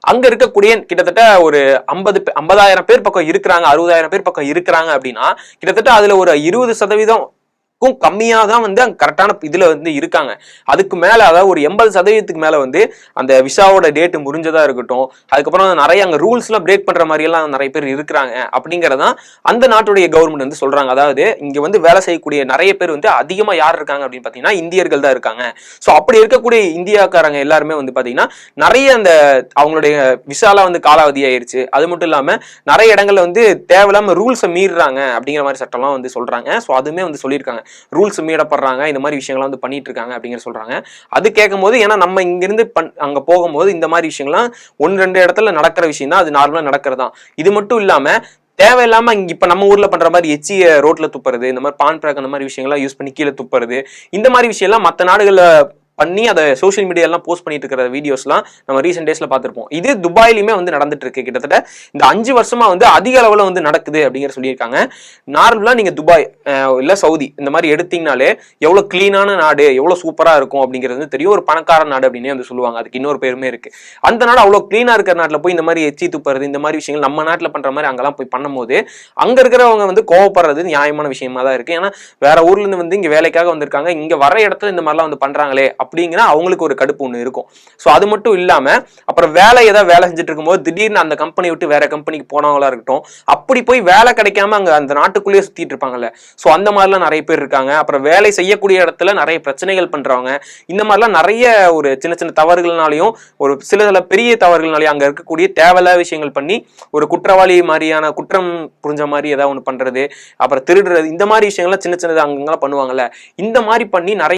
அங்க இருக்கக்கூடிய கிட்டத்தட்ட ஒரு 50,000 பேர் பக்கம் இருக்கிறாங்க, 60,000 பேர் பக்கம் இருக்கிறாங்க அப்படின்னா கிட்டத்தட்ட அதுல ஒரு 20% கம்மியா தான் வந்து அங்க கரெக்டான இதுல வந்து இருக்காங்க. அதுக்கு மேல அதாவது ஒரு 80% மேல வந்து அந்த விசாவோட டேட் முடிஞ்சதா இருக்கட்டும், அதுக்கப்புறம் நிறைய அங்க ரூல்ஸ் எல்லாம் பிரேக் பண்ற மாதிரி எல்லாம் நிறைய பேர் இருக்கிறாங்க அப்படிங்கறதான் அந்த நாட்டுடைய கவர்மெண்ட் வந்து சொல்றாங்க. அதாவது இங்க வந்து வேலை செய்யக்கூடிய நிறைய பேர் வந்து அதிகமா யார் இருக்காங்க அப்படின்னு பாத்தீங்கன்னா இந்தியர்கள் தான் இருக்காங்க. சோ அப்படி இருக்கக்கூடிய இந்தியாக்காரங்க எல்லாருமே வந்து பாத்தீங்கன்னா நிறைய அந்த அவங்களுடைய விசாலாம் வந்து காலாவதி ஆயிருச்சு. அது மட்டும் இல்லாம நிறைய இடங்கள்ல வந்து தேவையில்லாம ரூல்ஸை மீறுறாங்க அப்படிங்கிற மாதிரி சட்டம்லாம் வந்து சொல்றாங்க. சோ அதுமே வந்து சொல்லியிருக்காங்க, ரூல்ஸ் மீறப்படுறாங்க, இந்த மாதிரி விஷயங்கள்லாம் வந்து பண்ணிட்டு இருக்காங்க அப்படிங்கிற சொல்றாங்க. அது கேட்கும் போது ஏன்னா நம்ம இங்கிருந்து அங்க போகும்போது இந்த மாதிரி விஷயங்கள்லாம் 1-2 இடத்துல நடக்கிற விஷயம் தான், அது நார்மலா நடக்கிறதா. இது மட்டும் இல்லாம தேவையில்லாம இங்க இப்ப நம்ம ஊர்ல பண்ற மாதிரி எச்சிய ரோட்ல துப்புறது, இந்த மாதிரி பான் பிராக் அந்த மாதிரி விஷயங்கள்லாம் யூஸ் பண்ணி கீழே துப்புறது, இந்த மாதிரி விஷயம் எல்லாம் மற்ற நாடுகள்ல பண்ணி அதை சோசியல் மீடியா எல்லாம் போஸ்ட் பண்ணிட்டு இருக்கிற வீடியோஸ்லாம் நம்ம ரீசெண்ட் டேஸ்ல பார்த்திருப்போம். இது துபாயிலுமே வந்து நடந்துட்டு இருக்கு. கிட்டத்தட்ட இந்த 5 வருஷமா வந்து அதிக அளவுல வந்து நடக்குது அப்படிங்கிற சொல்லியிருக்காங்க. நார்மலா நீங்க துபாய் இல்ல சவுதி இந்த மாதிரி எடுத்தீங்கனாலே எவ்வளவு கிளீனான நாடு, எவ்வளவு சூப்பரா இருக்கும் அப்படிங்கிறது வந்து தெரியும். ஒரு பணக்கார நாடு அப்படின்னே வந்து சொல்லுவாங்க. அதுக்கு இன்னொரு பேருமே இருக்கு. அந்த நாடு அவ்வளவு கிளீனா இருக்கிற நாட்டுல போய் இந்த மாதிரி எச்சி துப்புறது, இந்த மாதிரி விஷயங்கள் நம்ம நாட்டுல பண்ற மாதிரி அங்கெல்லாம் போய் பண்ணும்போது அங்க இருக்கிறவங்க வந்து கோவப்படுறது நியாயமான விஷயமா தான் இருக்கு. ஏன்னா வேற ஊர்ல இருந்து வந்து இங்க வேலைக்காக வந்திருக்காங்க, இங்க வர இடத்துல இந்த மாதிரிலாம் வந்து பண்றாங்களே அப்படிங்கிற அவங்களுக்கு ஒரு கடுப்பு ஒண்ணு இருக்கும். சோ அது மட்டும் இல்லாம அப்புறம் வேலை செஞ்சுட்டு இருக்கும்போது திடீர்னு அந்த கம்பெனி விட்டு வேற கம்பெனிக்கு போனவங்களா இருக்கட்டும், அப்படி போய் வேலை கிடைக்காம அங்க அந்த நாட்டுக்குள்ளேயே சுத்திட்டு இருப்பாங்கல்ல, சோ அந்த மாதிரிலாம் நிறைய பேர் இருக்காங்க. அப்புறம் வேலை செய்யக்கூடிய இடத்துல நிறைய பிரச்சனைகள் பண்றவங்க, இந்த மாதிரிலாம் நிறைய ஒரு சின்ன சின்ன தவறுகள்னாலையும் ஒரு சில பெரிய தவறுகள்னாலையும் அங்க இருக்கக்கூடிய தேவையில்லாத விஷயங்கள் பண்ணி ஒரு குற்றவாளி மாதிரியான குற்றம் புரிஞ்ச மாதிரி ஏதாவது ஒண்ணு பண்றது, அப்புறம் திருடுறது, இந்த மாதிரி விஷயங்கள்லாம் சின்ன சின்னது அங்கெல்லாம் பண்ணுவாங்கல்ல, இந்த மாதிரி பண்ணி நிறைய